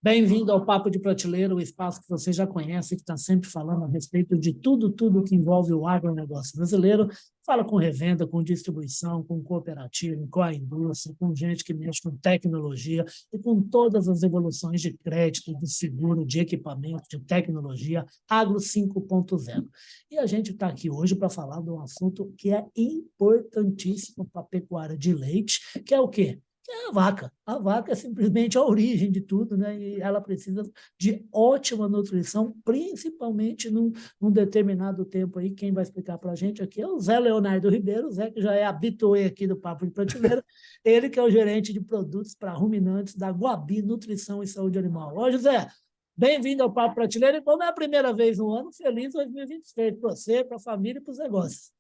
Bem-vindo ao Papo de Prateleira, o espaço que você já conhece, que está sempre falando a respeito de tudo que envolve o agronegócio brasileiro. Fala com revenda, com distribuição, com cooperativa, com a indústria, com gente que mexe com tecnologia e com todas as evoluções de crédito, de seguro, de equipamento, de tecnologia, Agro 5.0. E a gente está aqui hoje para falar de um assunto que é importantíssimo para a pecuária de leite, que é o quê? É a vaca. A vaca é simplesmente a origem de tudo, né? E ela precisa de ótima nutrição, principalmente num determinado tempo aí. Quem vai explicar para a gente aqui é o Zé Leonardo Ribeiro, o Zé que já é habituê aqui do Papo de Prateleira, ele que é o gerente de produtos para ruminantes da Guabi Nutrição e Saúde Animal. Ô, José, bem-vindo ao Papo Prateleira. E como é a primeira vez no ano, feliz 2023 para você, para a família e para os negócios.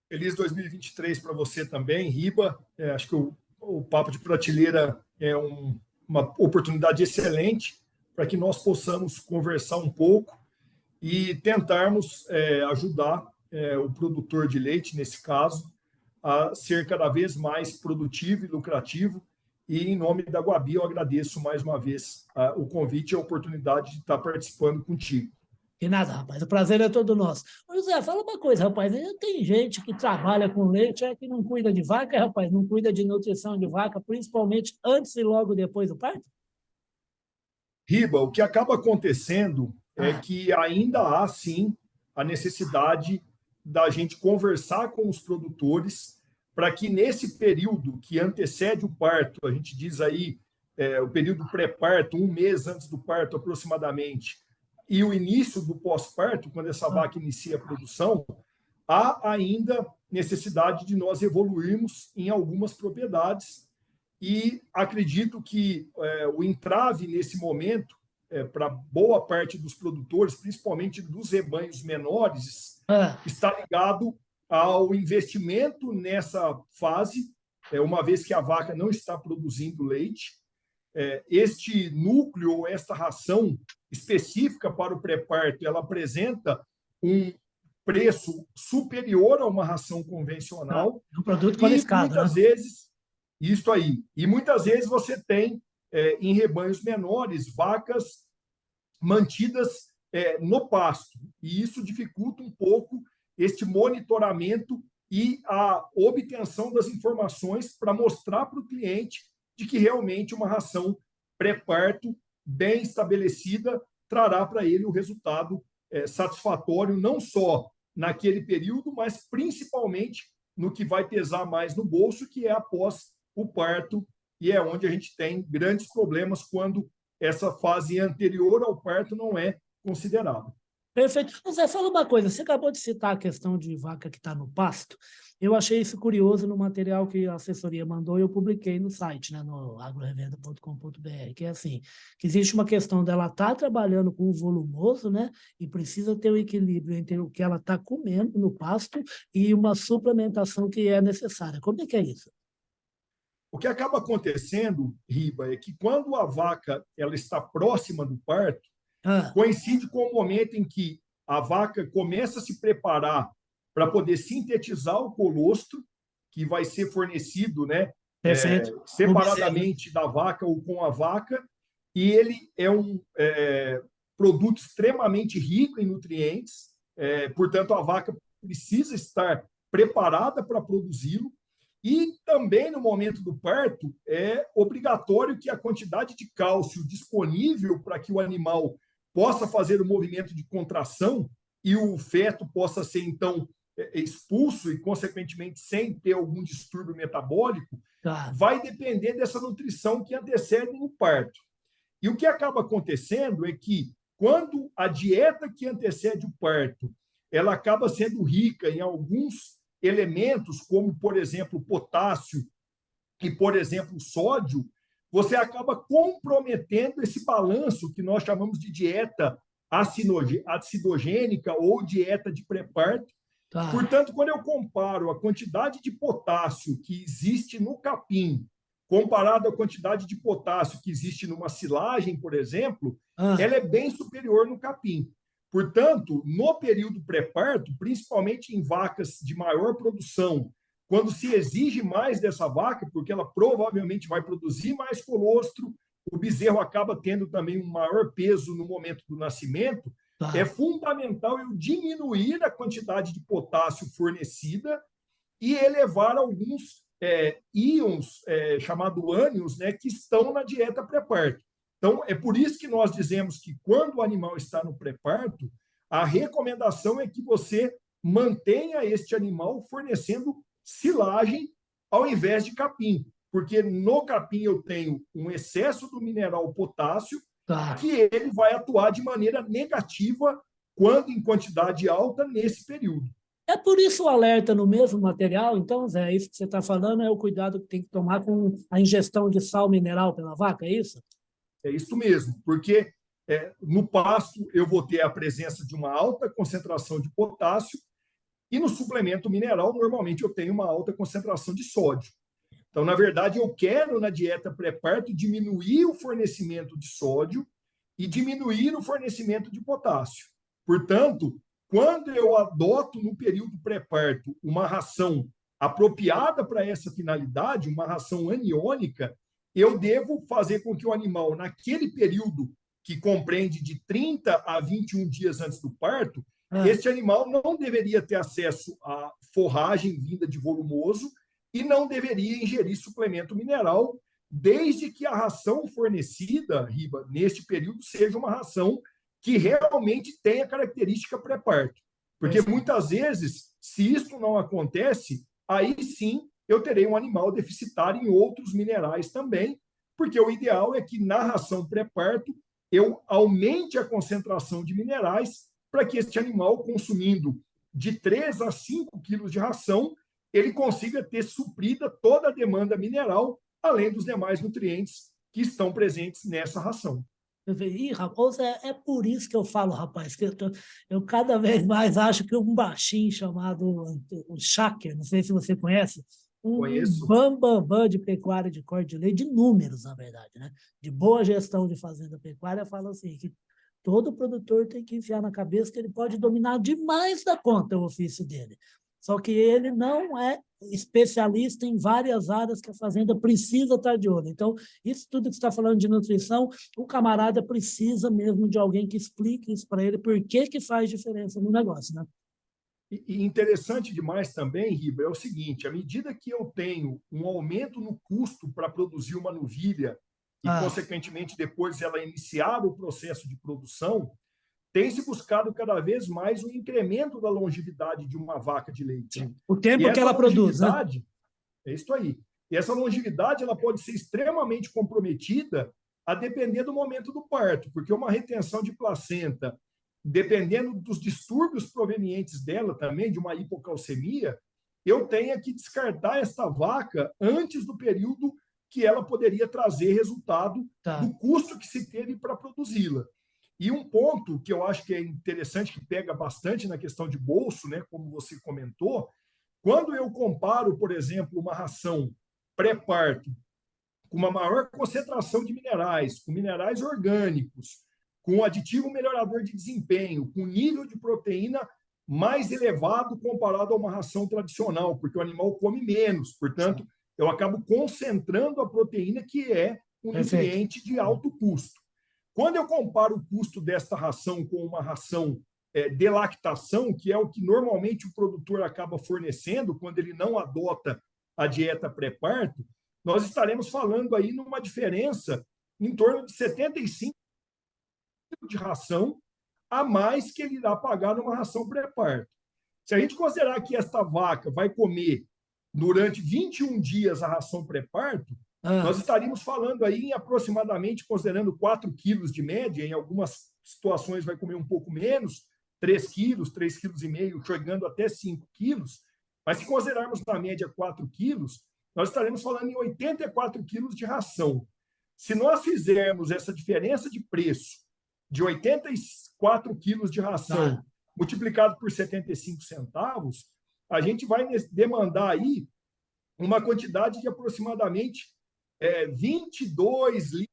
Feliz 2023 para você também, Riba. Acho que o Papo de Prateleira é uma oportunidade excelente para que nós possamos conversar um pouco e tentarmos ajudar o produtor de leite, nesse caso, a ser cada vez mais produtivo e lucrativo. E, em nome da Guabi, eu agradeço mais uma vez o convite e a oportunidade de estar participando contigo. De nada, rapaz. O prazer é todo nosso. Ô, José, fala uma coisa, rapaz. Tem gente que trabalha com leite, que não cuida de vaca, rapaz, não cuida de nutrição de vaca, principalmente antes e logo depois do parto? Riba, o que acaba acontecendo é que ainda há, sim, a necessidade da gente conversar com os produtores para que nesse período que antecede o parto, a gente diz aí o período pré-parto, um mês antes do parto aproximadamente, e o início do pós-parto, quando essa vaca inicia a produção, há ainda necessidade de nós evoluirmos em algumas propriedades e acredito que o entrave nesse momento, para boa parte dos produtores, principalmente dos rebanhos menores, está ligado ao investimento nessa fase, uma vez que a vaca não está produzindo leite. Este núcleo, ou esta ração específica para o pré-parto, ela apresenta um preço superior a uma ração convencional. É um produto E qualificado, muitas né? vezes, isso aí. E muitas vezes você tem, em rebanhos menores, vacas mantidas no pasto. E isso dificulta um pouco este monitoramento e a obtenção das informações para mostrar para o cliente de que realmente uma ração pré-parto bem estabelecida trará para ele o resultado satisfatório, não só naquele período, mas principalmente no que vai pesar mais no bolso, que é após o parto, e é onde a gente tem grandes problemas quando essa fase anterior ao parto não é considerada. Perfeito. José, fala uma coisa, você acabou de citar a questão de vaca que está no pasto. Eu achei isso curioso no material que a assessoria mandou e eu publiquei no site, né, no agrorevenda.com.br, que é assim, que existe uma questão dela estar trabalhando com o volumoso, né, e precisa ter o equilíbrio entre o que ela está comendo no pasto e uma suplementação que é necessária. Como é que é isso? O que acaba acontecendo, Riba, é que quando a vaca ela está próxima do parto, coincide com o momento em que a vaca começa a se preparar para poder sintetizar o colostro, que vai ser fornecido, né, Perfeito. separadamente da vaca ou com a vaca, e ele é um produto extremamente rico em nutrientes, portanto, a vaca precisa estar preparada para produzi-lo. E também no momento do parto, é obrigatório que a quantidade de cálcio disponível para que o animal possa fazer o movimento de contração e o feto possa ser, então, expulso e, consequentemente, sem ter algum distúrbio metabólico, vai depender dessa nutrição que antecede o parto. E o que acaba acontecendo é que, quando a dieta que antecede o parto ela acaba sendo rica em alguns elementos, como, por exemplo, potássio e, por exemplo, sódio, você acaba comprometendo esse balanço que nós chamamos de dieta acidogênica ou dieta de pré-parto. Portanto, quando eu comparo a quantidade de potássio que existe no capim comparado à quantidade de potássio que existe numa silagem, por exemplo, ela é bem superior no capim. Portanto, no período pré-parto, principalmente em vacas de maior produção, quando se exige mais dessa vaca, porque ela provavelmente vai produzir mais colostro, o bezerro acaba tendo também um maior peso no momento do nascimento, é fundamental eu diminuir a quantidade de potássio fornecida e elevar alguns íons, chamado ânions, né, que estão na dieta pré-parto. Então, é por isso que nós dizemos que quando o animal está no pré-parto, a recomendação é que você mantenha este animal fornecendo silagem ao invés de capim, porque no capim eu tenho um excesso do mineral potássio que ele vai atuar de maneira negativa quando em quantidade alta nesse período. É por isso o alerta no mesmo material, então, Zé, isso que você está falando é o cuidado que tem que tomar com a ingestão de sal mineral pela vaca, é isso? É isso mesmo, porque no pasto eu vou ter a presença de uma alta concentração de potássio e no suplemento mineral, normalmente eu tenho uma alta concentração de sódio. Então, na verdade, eu quero na dieta pré-parto diminuir o fornecimento de sódio e diminuir o fornecimento de potássio. Portanto, quando eu adoto no período pré-parto uma ração apropriada para essa finalidade, uma ração aniônica, eu devo fazer com que o animal, naquele período que compreende de 30 a 21 dias antes do parto, este animal não deveria ter acesso à forragem vinda de volumoso e não deveria ingerir suplemento mineral, desde que a ração fornecida, Riba, neste período, seja uma ração que realmente tenha característica pré-parto. Porque muitas vezes, se isso não acontece, aí sim eu terei um animal deficitário em outros minerais também, porque o ideal é que na ração pré-parto eu aumente a concentração de minerais para que este animal, consumindo de 3 a 5 quilos de ração, ele consiga ter suprida toda a demanda mineral, além dos demais nutrientes que estão presentes nessa ração. Ih, rapaz, é por isso que eu falo, rapaz, que eu cada vez mais acho que um baixinho chamado o Shaker, não sei se você conhece, Conheço. bambambam de pecuária de corte de leite, de números, na verdade, né? De boa gestão de fazenda pecuária, fala assim, que todo produtor tem que enfiar na cabeça que ele pode dominar demais da conta o ofício dele. Só que ele não é especialista em várias áreas que a fazenda precisa estar de olho. Então, isso tudo que você está falando de nutrição, o camarada precisa mesmo de alguém que explique isso para ele, por que faz diferença no negócio, né? E interessante demais também, Riba, é o seguinte, à medida que eu tenho um aumento no custo para produzir uma novilha e, consequentemente, depois ela iniciar o processo de produção, tem-se buscado cada vez mais um incremento da longevidade de uma vaca de leite. O tempo que ela produz, né? É isso aí. E essa longevidade ela pode ser extremamente comprometida a depender do momento do parto, porque uma retenção de placenta, dependendo dos distúrbios provenientes dela também, de uma hipocalcemia, eu tenho que descartar esta vaca antes do período que ela poderia trazer resultado do custo que se teve para produzi-la. E um ponto que eu acho que é interessante, que pega bastante na questão de bolso, né, como você comentou, quando eu comparo, por exemplo, uma ração pré-parto com uma maior concentração de minerais, com minerais orgânicos, com aditivo melhorador de desempenho, com nível de proteína mais elevado comparado a uma ração tradicional, porque o animal come menos, portanto, eu acabo concentrando a proteína, que é um nutriente de alto custo. Quando eu comparo o custo desta ração com uma ração de lactação, que é o que normalmente o produtor acaba fornecendo quando ele não adota a dieta pré-parto, nós estaremos falando aí numa diferença em torno de 75 de ração a mais que ele irá pagar numa ração pré-parto. Se a gente considerar que esta vaca vai comer durante 21 dias a ração pré-parto, nós estaríamos falando aí em aproximadamente, considerando 4 quilos de média, em algumas situações vai comer um pouco menos, 3 quilos, 3,5 quilos, chegando até 5 quilos, mas se considerarmos na média 4 quilos, nós estaremos falando em 84 quilos de ração. Se nós fizermos essa diferença de preço de 84 quilos de ração multiplicado por 75 centavos, a gente vai demandar aí uma quantidade de aproximadamente 22 litros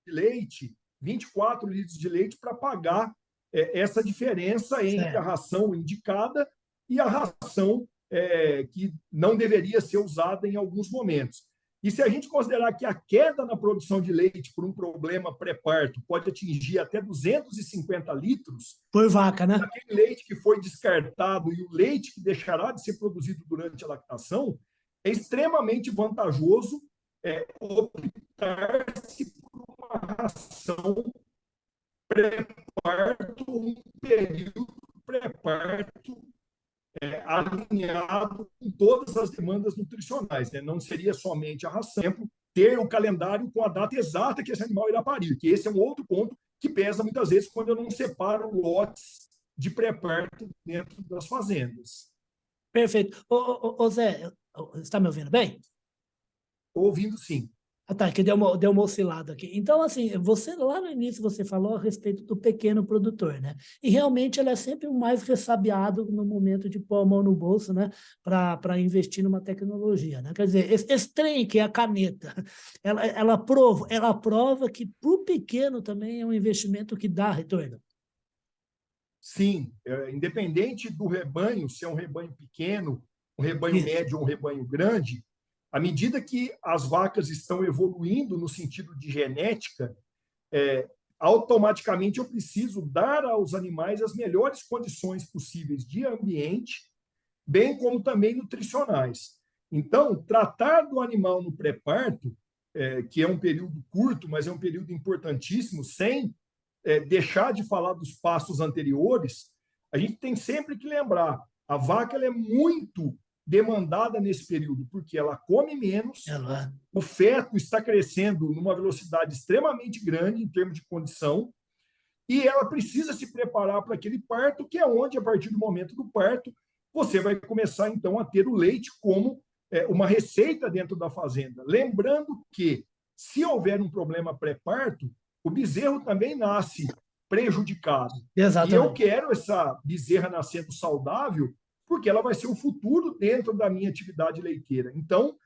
de leite, 24 litros de leite para pagar essa diferença entre a ração indicada e a ração que não deveria ser usada em alguns momentos. E se a gente considerar que a queda na produção de leite por um problema pré-parto pode atingir até 250 litros, Por vaca, né? aquele leite que foi descartado e o leite que deixará de ser produzido durante a lactação, é extremamente vantajoso optar-se por uma ração pré-parto, um período pré-parto alinhado com todas as demandas nutricionais. Né? Não seria somente a ração, ter o calendário com a data exata que esse animal irá parir, que esse é um outro ponto que pesa muitas vezes quando eu não separo lotes de pré-parto dentro das fazendas. Perfeito. Ô Zé, você está me ouvindo bem? Ouvindo, sim. Ah, tá, que deu uma oscilada aqui. Então, assim, você lá no início você falou a respeito do pequeno produtor, né? E realmente ele é sempre o mais ressabiado no momento de pôr a mão no bolso, né? Para investir numa tecnologia, né? Quer dizer, esse trem que é a caneta, ela prova que para o pequeno também é um investimento que dá retorno. Sim, independente do rebanho, se é um rebanho pequeno, um rebanho Isso. médio ou um rebanho grande, à medida que as vacas estão evoluindo no sentido de genética, automaticamente eu preciso dar aos animais as melhores condições possíveis de ambiente, bem como também nutricionais. Então, tratar do animal no pré-parto, que é um período curto, mas é um período importantíssimo, sem deixar de falar dos passos anteriores, a gente tem sempre que lembrar, a vaca ela é muito demandada nesse período, porque ela come menos, o feto está crescendo numa velocidade extremamente grande em termos de condição, e ela precisa se preparar para aquele parto, que é onde, a partir do momento do parto, você vai começar, então, a ter o leite como uma receita dentro da fazenda. Lembrando que, se houver um problema pré-parto, o bezerro também nasce prejudicado. Exatamente. E eu quero essa bezerra nascendo saudável, porque ela vai ser o futuro dentro da minha atividade leiteira. Então,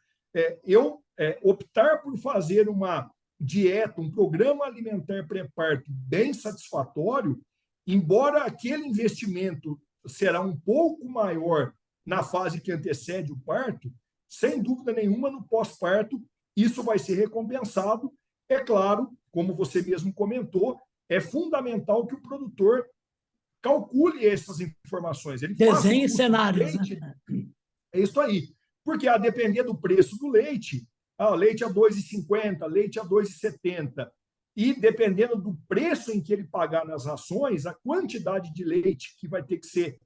eu optar por fazer uma dieta, um programa alimentar pré-parto bem satisfatório, embora aquele investimento será um pouco maior na fase que antecede o parto, sem dúvida nenhuma, no pós-parto, isso vai ser recompensado. É claro, como você mesmo comentou, é fundamental que o produtor calcule essas informações. Ele desenhe cenários. Leite, né? É isso aí. Porque, a depender do preço do leite, leite a 2,50, leite a 2,70, e dependendo do preço em que ele pagar nas rações, a quantidade de leite que vai ter que ser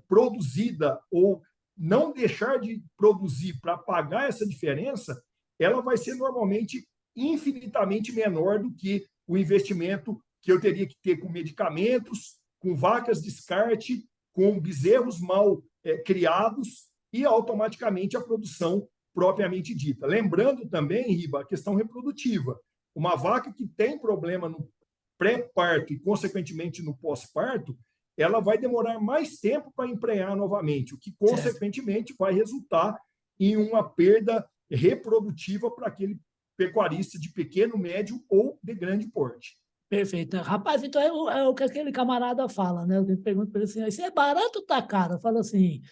produzida ou não deixar de produzir para pagar essa diferença, ela vai ser normalmente infinitamente menor do que o investimento que eu teria que ter com medicamentos, com vacas descarte, com bezerros mal criados e automaticamente a produção propriamente dita. Lembrando também, Riba, a questão reprodutiva. Uma vaca que tem problema no pré-parto e, consequentemente, no pós-parto, ela vai demorar mais tempo para emprenhar novamente, o que, consequentemente, vai resultar em uma perda reprodutiva para aquele pecuarista de pequeno, médio ou de grande porte. Perfeito. Rapaz, então é o que aquele camarada fala, né? Eu pergunto para ele assim, isso é barato ou tá caro? Eu falo assim,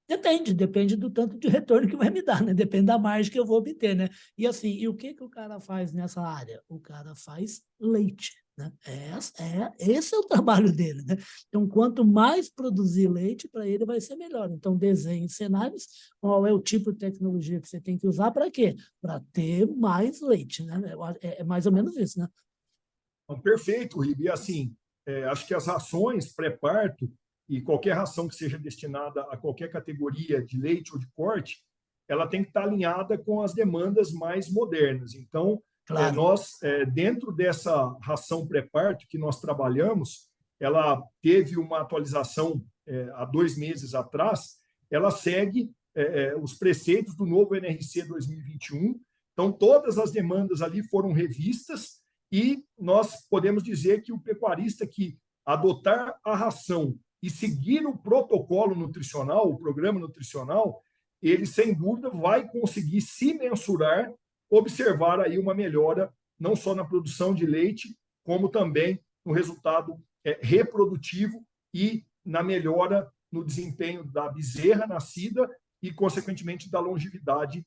depende do tanto de retorno que vai me dar, né? Depende da margem que eu vou obter, né? E assim, e o que o cara faz nessa área? O cara faz leite, né? Esse é o trabalho dele, né? Então, quanto mais produzir leite, para ele vai ser melhor. Então, desenhe cenários, qual é o tipo de tecnologia que você tem que usar para quê? Para ter mais leite, né? É mais ou menos isso, né? Então, perfeito, Ribe. E assim, acho que as rações pré-parto e qualquer ração que seja destinada a qualquer categoria de leite ou de corte, ela tem que estar alinhada com as demandas mais modernas. Então, claro. Nós, dentro dessa ração pré-parto que nós trabalhamos, ela teve uma atualização há 2 meses atrás, ela segue os preceitos do novo NRC 2021. Então, todas as demandas ali foram revistas e nós podemos dizer que o pecuarista que adotar a ração e seguir o protocolo nutricional, o programa nutricional, ele, sem dúvida, vai conseguir se mensurar, observar aí uma melhora, não só na produção de leite, como também no resultado reprodutivo e na melhora no desempenho da bezerra nascida e, consequentemente, da longevidade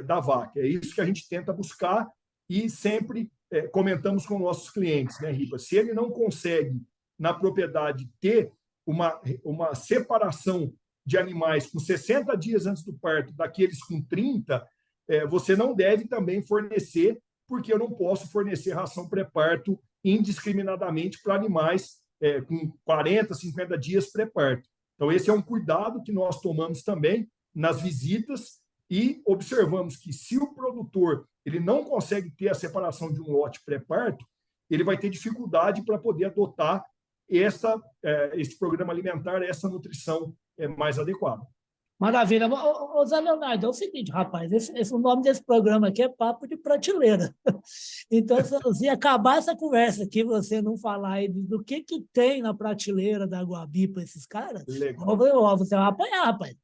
da vaca. É isso que a gente tenta buscar e sempre comentamos com nossos clientes, né, Ripa? Se ele não consegue, na propriedade, ter uma separação de animais com 60 dias antes do parto daqueles com 30, você não deve também fornecer, porque eu não posso fornecer ração pré-parto indiscriminadamente para animais com 40, 50 dias pré-parto. Então, esse é um cuidado que nós tomamos também nas visitas e observamos que se o produtor ele não consegue ter a separação de um lote pré-parto, ele vai ter dificuldade para poder adotar esse programa alimentar, essa nutrição mais adequada. Maravilha. Ô, Zé Leonardo, é o seguinte, rapaz, o nome desse programa aqui é Papo de Prateleira. Então, se acabar essa conversa aqui, você não falar aí do que tem na prateleira da Guabi para esses caras, você vai apanhar, rapaz.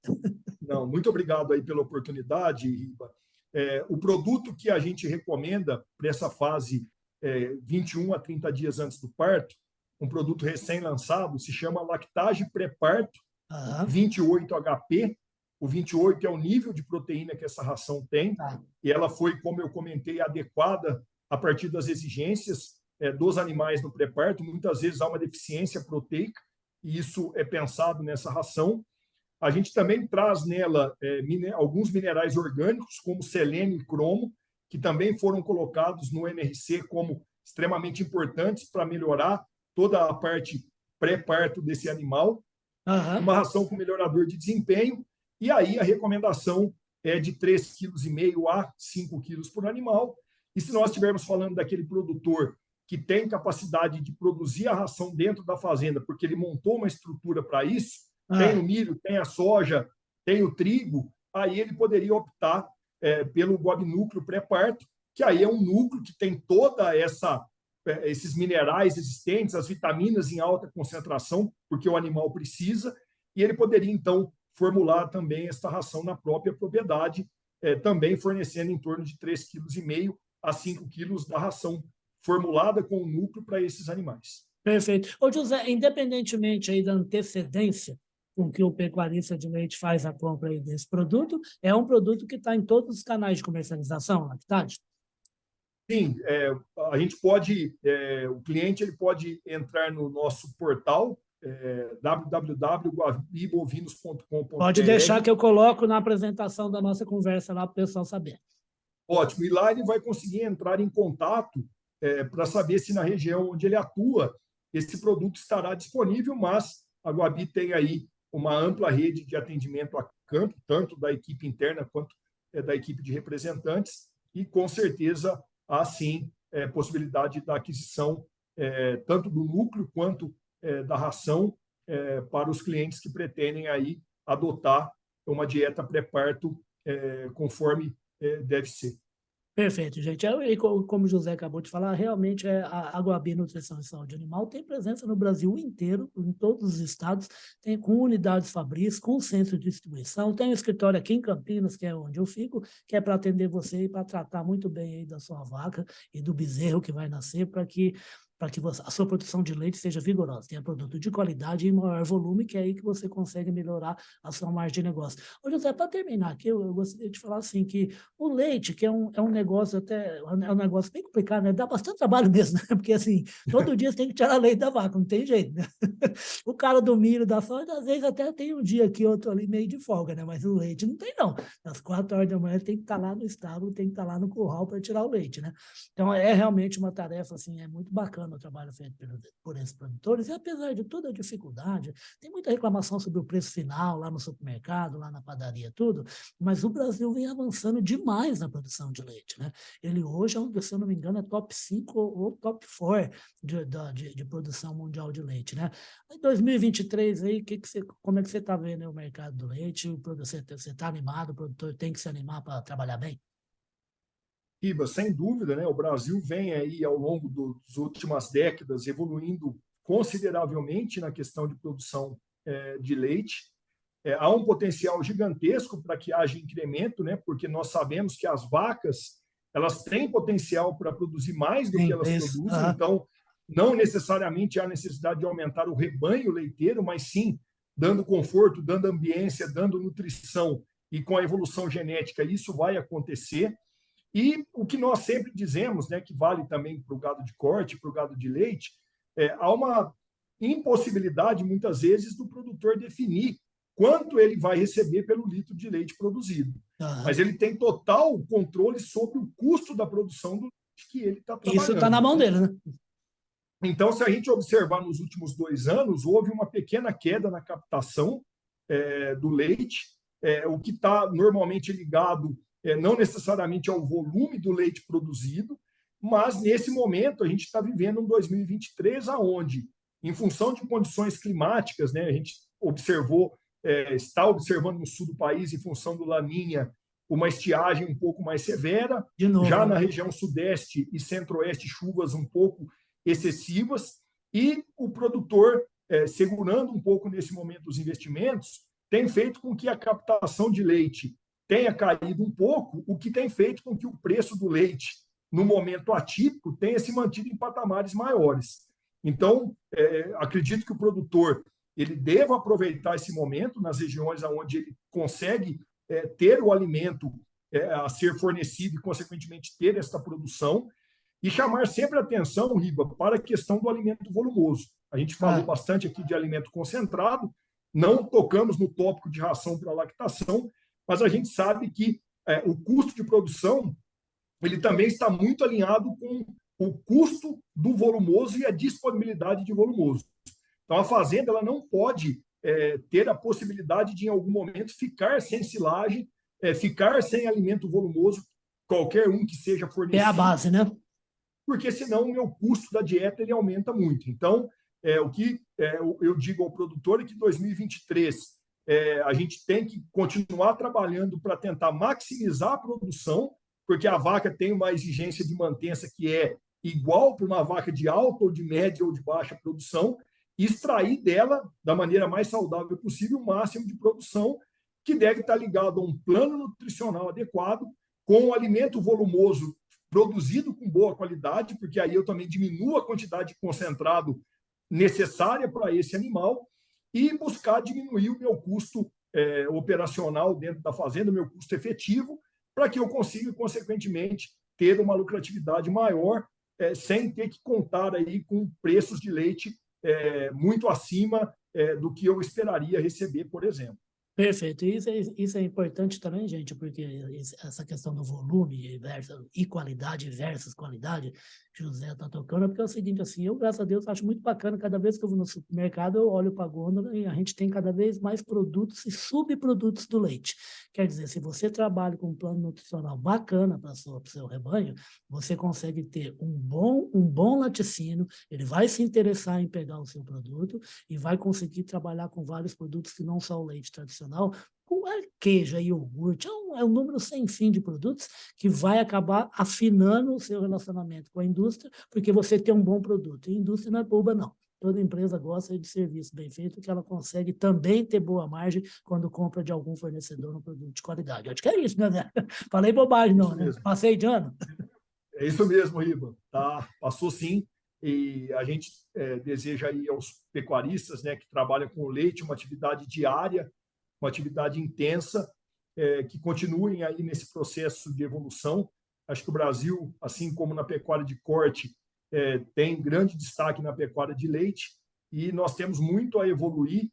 Não, muito obrigado aí pela oportunidade, Riba. O produto que a gente recomenda para essa fase 21 a 30 dias antes do parto, um produto recém-lançado, se chama Lactage Pré-Parto 28HP. O 28 é o nível de proteína que essa ração tem, e ela foi, como eu comentei, adequada a partir das exigências dos animais no pré-parto. Muitas vezes há uma deficiência proteica, e isso é pensado nessa ração. A gente também traz nela alguns minerais orgânicos, como selênio e cromo, que também foram colocados no NRC como extremamente importantes para melhorar toda a parte pré-parto desse animal. Uma ração com melhorador de desempenho, e aí a recomendação é de 3,5 kg a 5 kg por animal. E se nós estivermos falando daquele produtor que tem capacidade de produzir a ração dentro da fazenda, porque ele montou uma estrutura para isso, tem o milho, tem a soja, tem o trigo, aí ele poderia optar pelo Guabi Núcleo pré-parto, que aí é um núcleo que tem toda esses minerais existentes, as vitaminas em alta concentração, porque o animal precisa, e ele poderia, então, formular também esta ração na própria propriedade, também fornecendo em torno de 3,5 kg a 5 kg da ração formulada com o núcleo para esses animais. Perfeito. Ô, José, independentemente aí da antecedência com que o pecuarista de leite faz a compra aí desse produto, é um produto que está em todos os canais de comercialização, Lactage? Sim, a gente pode, o cliente ele pode entrar no nosso portal, www.guabibovinos.com.br. Pode deixar que eu coloco na apresentação da nossa conversa lá para o pessoal saber. Ótimo. E lá ele vai conseguir entrar em contato para saber se na região onde ele atua esse produto estará disponível, mas a Guabi tem aí uma ampla rede de atendimento a campo, tanto da equipe interna quanto da equipe de representantes, e com certeza há sim possibilidade da aquisição tanto do núcleo quanto da ração para os clientes que pretendem aí adotar uma dieta pré-parto conforme deve ser. Perfeito, gente. E como o José acabou de falar, realmente a Guabi Nutrição e Saúde Animal tem presença no Brasil inteiro, em todos os estados, tem com unidades fabris, com centro de distribuição, tem um escritório aqui em Campinas, que é onde eu fico, que é para atender você e para tratar muito bem aí da sua vaca e do bezerro que vai nascer, para que a sua produção de leite seja vigorosa, tenha produto de qualidade e maior volume, que é aí que você consegue melhorar a sua margem de negócio. Ô, José, para terminar aqui, eu gostaria de falar assim, que o leite, que é um negócio é um negócio bem complicado, né? Dá bastante trabalho mesmo, né? Porque assim, todo dia você tem que tirar leite da vaca, não tem jeito, né? O cara do milho, da soja, às vezes até tem um dia aqui, outro ali meio de folga, né? Mas o leite não tem, não. Às 4 horas da manhã tem que estar lá no estábulo, tem que estar lá no curral para tirar o leite, né? Então, é realmente uma tarefa, assim, é muito bacana o trabalho feito por esses produtores, e apesar de toda a dificuldade, tem muita reclamação sobre o preço final lá no supermercado, lá na padaria, tudo, mas o Brasil vem avançando demais na produção de leite, né? Ele hoje, se eu não me engano, é top 5 ou top 4 de produção mundial de leite, né? Em 2023, aí, como é que você está vendo o mercado do leite? Você está animado, o produtor tem que se animar para trabalhar bem? Riba, sem dúvida, né? O Brasil vem aí ao longo das últimas décadas evoluindo consideravelmente na questão de produção de leite. Há um potencial gigantesco para que haja incremento, né? Porque nós sabemos que as vacas elas têm potencial para produzir mais do que elas produzem, então não necessariamente há necessidade de aumentar o rebanho leiteiro, mas sim dando conforto, dando ambiência, dando nutrição e com a evolução genética isso vai acontecer. E o que nós sempre dizemos, né, que vale também para o gado de corte, para o gado de leite, há uma impossibilidade, muitas vezes, do produtor definir quanto ele vai receber pelo litro de leite produzido. Mas ele tem total controle sobre o custo da produção do leite que ele está trabalhando. Isso está na mão dele, né? Então, se a gente observar nos últimos 2 anos, houve uma pequena queda na captação do leite, o que está normalmente ligado não necessariamente ao volume do leite produzido, mas nesse momento a gente está vivendo um 2023 aonde, em função de condições climáticas, né, a gente está observando no sul do país, em função do Laninha, uma estiagem um pouco mais severa, já na região sudeste e centro-oeste, chuvas um pouco excessivas, e o produtor, segurando um pouco nesse momento os investimentos, tem feito com que a captação de leite tenha caído um pouco, o que tem feito com que o preço do leite, no momento atípico, tenha se mantido em patamares maiores. Então, acredito que o produtor ele deva aproveitar esse momento nas regiões onde ele consegue ter o alimento a ser fornecido e, consequentemente, ter esta produção, e chamar sempre atenção, Riba, para a questão do alimento volumoso. A gente falou bastante aqui de alimento concentrado, não tocamos no tópico de ração para lactação, mas a gente sabe que o custo de produção ele também está muito alinhado com o custo do volumoso e a disponibilidade de volumoso. Então, a fazenda ela não pode ter a possibilidade de, em algum momento, ficar sem silagem, ficar sem alimento volumoso, qualquer um que seja fornecido. É a base, né? Porque senão o meu custo da dieta ele aumenta muito. Então, o que eu digo ao produtor é que em 2023 a gente tem que continuar trabalhando para tentar maximizar a produção, porque a vaca tem uma exigência de mantença que é igual para uma vaca de alta ou de média ou de baixa produção, e extrair dela, da maneira mais saudável possível, o máximo de produção, que deve estar ligado a um plano nutricional adequado, com um alimento volumoso produzido com boa qualidade, porque aí eu também diminuo a quantidade de concentrado necessária para esse animal, e buscar diminuir o meu custo operacional dentro da fazenda, o meu custo efetivo, para que eu consiga, consequentemente, ter uma lucratividade maior, sem ter que contar aí com preços de leite muito acima do que eu esperaria receber, por exemplo. Perfeito. Isso é importante também, gente, porque essa questão do volume e qualidade versus qualidade, que o José está tocando, porque é o seguinte, assim, eu, graças a Deus, acho muito bacana, cada vez que eu vou no supermercado, eu olho para a gôndola e a gente tem cada vez mais produtos e subprodutos do leite. Quer dizer, se você trabalha com um plano nutricional bacana para o seu rebanho, você consegue ter um bom laticínio, ele vai se interessar em pegar o seu produto e vai conseguir trabalhar com vários produtos que não só o leite tradicional, com queijo e iogurte, é um número sem fim de produtos que vai acabar afinando o seu relacionamento com a indústria, porque você tem um bom produto. E a indústria não é boba, não. Toda empresa gosta de serviço bem feito, que ela consegue também ter boa margem quando compra de algum fornecedor um produto de qualidade. Acho que é isso, né? Falei bobagem, não, né? Passei de ano. É isso mesmo, Riba. Tá, passou sim. E a gente deseja aí aos pecuaristas, né, que trabalham com leite, uma atividade diária, uma atividade intensa, que continuem aí nesse processo de evolução. Acho que o Brasil, assim como na pecuária de corte, tem grande destaque na pecuária de leite, e nós temos muito a evoluir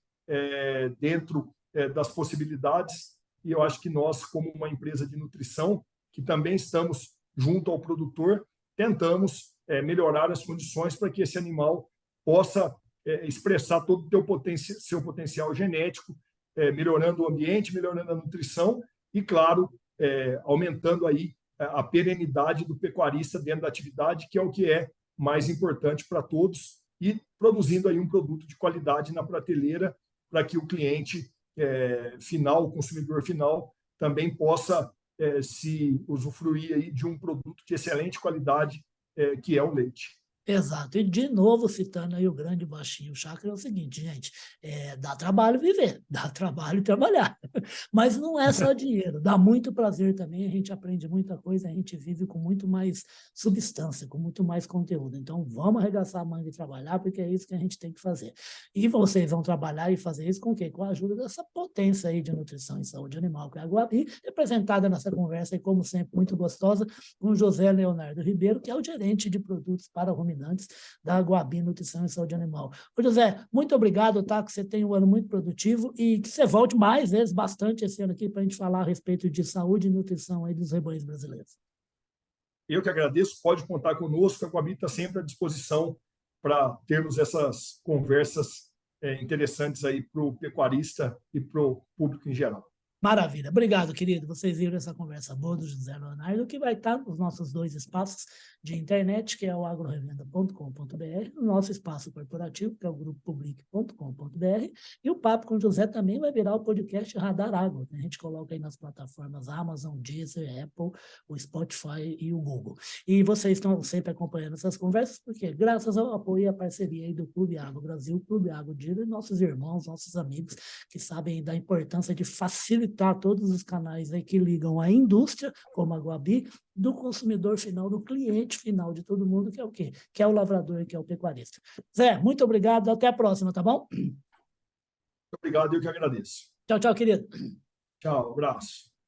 dentro das possibilidades, e eu acho que nós, como uma empresa de nutrição, que também estamos junto ao produtor, tentamos melhorar as condições para que esse animal possa expressar todo o seu potencial genético, melhorando o ambiente, melhorando a nutrição e, claro, aumentando aí a perenidade do pecuarista dentro da atividade, que é o que é mais importante para todos, e produzindo aí um produto de qualidade na prateleira para que o cliente final, o consumidor final, também possa se usufruir aí de um produto de excelente qualidade, que é o leite. Exato. E, de novo, citando aí o grande baixinho Chácara, é o seguinte, gente, dá trabalho viver, dá trabalho trabalhar, mas não é só dinheiro, dá muito prazer também, a gente aprende muita coisa, a gente vive com muito mais substância, com muito mais conteúdo. Então, vamos arregaçar a manga e trabalhar, porque é isso que a gente tem que fazer. E vocês vão trabalhar e fazer isso com o quê? Com a ajuda dessa potência aí de nutrição e saúde animal, que é a Guabi, representada nessa conversa, e como sempre, muito gostosa, com José Leonardo Ribeiro, que é o gerente de produtos para ruminantes da Guabi Nutrição e Saúde Animal. Ô, José, muito obrigado, tá? Que você tenha um ano muito produtivo e que você volte mais vezes, bastante esse ano aqui, para a gente falar a respeito de saúde e nutrição aí dos rebanhos brasileiros. Eu que agradeço, pode contar conosco, a Guabi está sempre à disposição para termos essas conversas interessantes aí para o pecuarista e para o público em geral. Maravilha. Obrigado, querido. Vocês viram essa conversa boa do José Leonardo, que vai estar nos nossos 2 espaços de internet, que é o agrorevenda.com.br, o nosso espaço corporativo, que é o grupopublic.com.br, e o Papo com José também vai virar o podcast Radar Agro. A gente coloca aí nas plataformas Amazon, Deezer, Apple, o Spotify e o Google. E vocês estão sempre acompanhando essas conversas, porque graças ao apoio e à parceria aí do Clube Agro Brasil, Clube Agro Dealer, nossos irmãos, nossos amigos, que sabem da importância de facilitar todos os canais aí que ligam a indústria, como a Guabi, do consumidor final, do cliente final de todo mundo, que é o quê? Que é o lavrador, que é o pecuarista. Zé, muito obrigado, até a próxima, tá bom? Muito obrigado, eu que agradeço. Tchau, tchau, querido. Tchau, abraço.